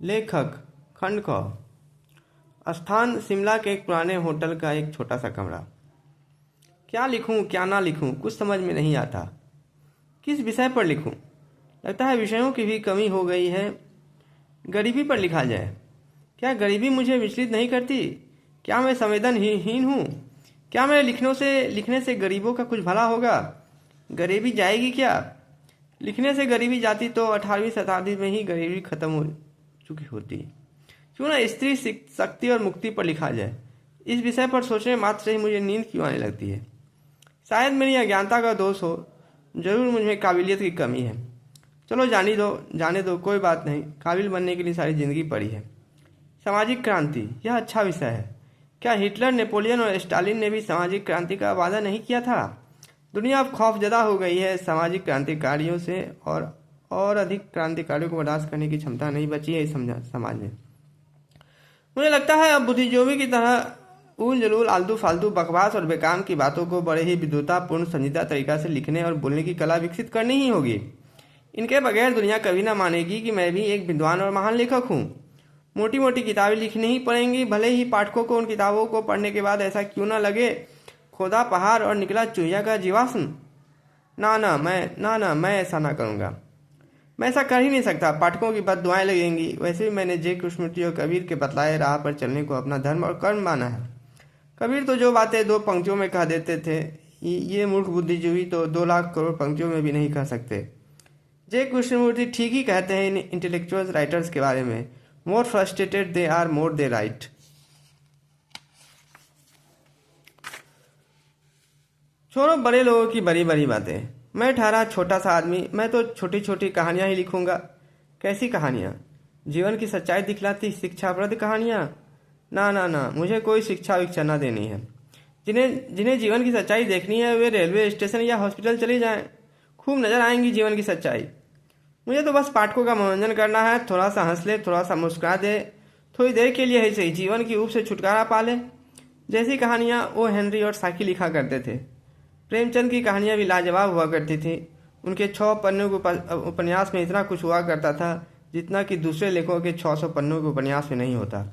लेखक खंड क। स्थान शिमला के एक पुराने होटल का एक छोटा सा कमरा। क्या लिखूं क्या ना लिखूं कुछ समझ में नहीं आता। किस विषय पर लिखूं? लगता है विषयों की भी कमी हो गई है। गरीबी पर लिखा जाए। क्या गरीबी मुझे विचलित नहीं करती? क्या मैं संवेदनहीन हूँ? क्या मेरे लिखने से गरीबों का कुछ भला होगा? गरीबी जाएगी क्या? लिखने से गरीबी जाती तो 18वीं शताब्दी में ही गरीबी खत्म हो चुकी होती। क्यों ना स्त्री शक्ति और मुक्ति पर लिखा जाए। इस विषय पर सोचने मात्र से ही मुझे नींद क्यों आने लगती है। शायद मेरी अज्ञानता का दोष हो, जरूर मुझे काबिलियत की कमी है। चलो जाने दो, कोई बात नहीं। काबिल बनने के लिए सारी जिंदगी पड़ी है। सामाजिक क्रांति, यह अच्छा विषय है। क्या हिटलर, नेपोलियन और स्टालिन ने भी सामाजिक क्रांति का वादा नहीं किया था? दुनिया अब खौफजदा हो गई है सामाजिक क्रांतिकारियों से, और अधिक क्रांतिकारियों को बर्दाश्त करने की क्षमता नहीं बची है इस समाज में। मुझे लगता है अब बुद्धिजीवी की तरह उल जलूल आलतू फालतू बकवास और बेकाम की बातों को बड़े ही विद्वतापूर्ण संजीदा तरीका से लिखने और बोलने की कला विकसित करनी ही होगी। इनके बगैर दुनिया कभी ना मानेगी कि मैं भी एक विद्वान और महान लेखक हूँ। मोटी मोटी किताबें लिखनी ही पड़ेंगी, भले ही पाठकों को उन किताबों को पढ़ने के बाद ऐसा क्यों ना लगे खोदा पहाड़ और निकला चूहिया का जीवाश्म। मैं ऐसा ना करूँगा। मैं ऐसा कर ही नहीं सकता। पाठकों की बद्दुआएं लगेंगी। वैसे भी मैंने जे कृष्णमूर्ति और कबीर के बतलाए राह पर चलने को अपना धर्म और कर्म माना है। कबीर तो जो बातें 2 पंक्तियों में कह देते थे, ये मूर्ख बुद्धिजीवी तो 2 लाख करोड़ पंक्तियों में भी नहीं कह सकते। जे कृष्णमूर्ति ठीक ही कहते हैं इन इंटेलेक्चुअल राइटर्स के बारे में। More frustrated they are, more they write. छोड़ो बड़े लोगों की बड़ी बड़ी बातें। मैं ठहरा छोटा सा आदमी, मैं तो छोटी छोटी कहानियां ही लिखूंगा। कैसी कहानियां? जीवन की सच्चाई दिखलाती शिक्षाप्रद कहानियां? ना, मुझे कोई शिक्षा विक्षा ना देनी है। जिन्हें जीवन की सच्चाई देखनी है वे रेलवे स्टेशन या हॉस्पिटल चले जाएं। खूब नजर आएंगी जीवन की सच्चाई। मुझे तो बस पाठकों का मनोरंजन करना है। थोड़ा सा हंस ले, थोड़ा सा मुस्कुरा दे, थोड़ी देर के लिए ही सही, जीवन की ऊब से छुटकारा पा ले। जैसी कहानियां ओ हेनरी और साकी लिखा करते थे। प्रेमचंद की कहानियां भी लाजवाब हुआ करती थी। उनके 6 पन्नों के उपन्यास में इतना कुछ हुआ करता था जितना कि दूसरे लेखकों के 600 पन्नों के उपन्यास में नहीं होता।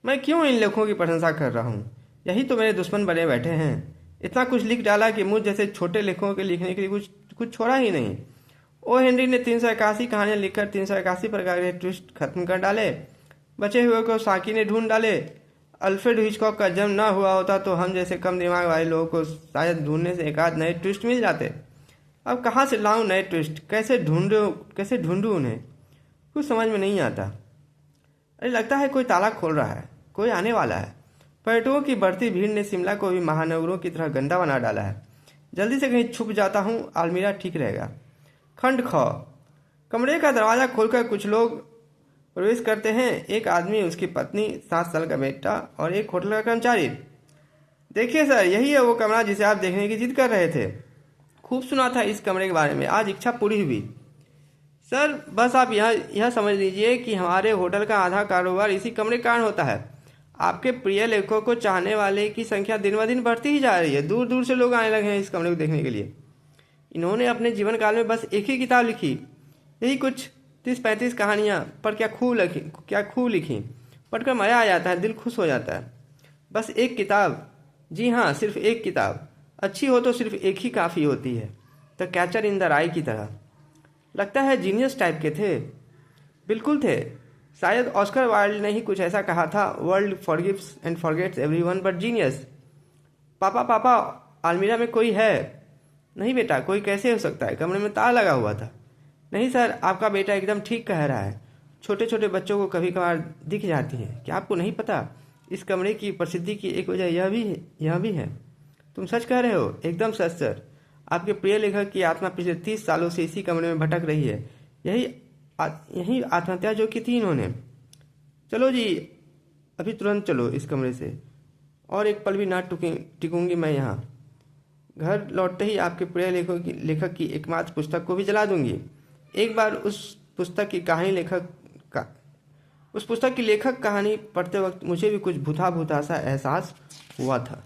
मैं क्यों इन लेखकों की प्रशंसा कर रहा हूँ? यही तो मेरे दुश्मन बने बैठे हैं। इतना कुछ लिख डाला कि मुझ जैसे छोटे लेखकों के लिखने के लिए कुछ छोड़ा ही नहीं। ओ हेनरी ने 381 कहानियां लिखकर 381 प्रकार के ट्विस्ट खत्म कर डाले। बचे हुए को साकी ने ढूंढ डाले। अल्फ्रेड हिचकॉक का जन्म ना हुआ होता तो हम जैसे कम दिमाग वाले लोगों को शायद ढूंढने से 1 आध नए ट्विस्ट मिल जाते। अब कहाँ से लाऊं नए ट्विस्ट? कैसे ढूंढूं उन्हें? कुछ समझ में नहीं आता। अरे लगता है कोई ताला खोल रहा है, कोई आने वाला है। पर्यटकों की बढ़ती भीड़ ने शिमला को भी महानगरों की तरह गंदा बना डाला है। जल्दी से कहीं छुप जाता हूँ, अलमीरा ठीक रहेगा। खंड ख। कमरे का दरवाजा खोलकर कुछ लोग प्रवेश करते हैं। एक आदमी, उसकी पत्नी, 7 साल का बेटा और एक होटल का कर्मचारी। देखिए सर, यही है वो कमरा जिसे आप देखने की जिद कर रहे थे। खूब सुना था इस कमरे के बारे में, आज इच्छा पूरी हुई। सर बस आप यह समझ लीजिए कि हमारे होटल का आधा कारोबार इसी कमरे के कारण होता है। आपके प्रिय लेखकों को चाहने वाले की संख्या दिन ब दिन बढ़ती ही जा रही है। दूर दूर से लोग आने लगे हैं इस कमरे को देखने के लिए। इन्होंने अपने जीवन काल में बस एक ही किताब लिखी, यही कुछ 30-35 कहानियाँ, पर क्या खूब लिखी। पढ़कर मज़ा आ जाता है, दिल खुश हो जाता है। बस एक किताब, जी हाँ सिर्फ एक किताब। अच्छी हो तो सिर्फ एक ही काफ़ी होती है। द कैचर इन द राई की तरह। लगता है जीनियस टाइप के थे। बिल्कुल थे। शायद ऑस्कर वाइल्ड ने ही कुछ ऐसा कहा था, world forgives and forgets everyone but genius. पापा, अलमीरा में कोई है? नहीं बेटा, कोई कैसे हो सकता है, कमरे में ताला लगा हुआ था। नहीं सर, आपका बेटा एकदम ठीक कह रहा है। छोटे छोटे बच्चों को कभी कभार दिख जाती है। क्या आपको नहीं पता? इस कमरे की प्रसिद्धि की एक वजह यह भी है। तुम सच कह रहे हो? एकदम सच सर। आपके प्रिय लेखक की आत्मा पिछले 30 सालों से इसी कमरे में भटक रही है। यही आत्महत्या जो की थी इन्होंने। चलो जी, अभी तुरंत चलो इस कमरे से। और एक पल भी ना टिकूंगी मैं यहाँ। घर लौटते ही आपके प्रिय लेखक की एकमात्र पुस्तक को भी जला दूंगी। एक बार उस पुस्तक की लेखक कहानी पढ़ते वक्त मुझे भी कुछ भूता सा एहसास हुआ था।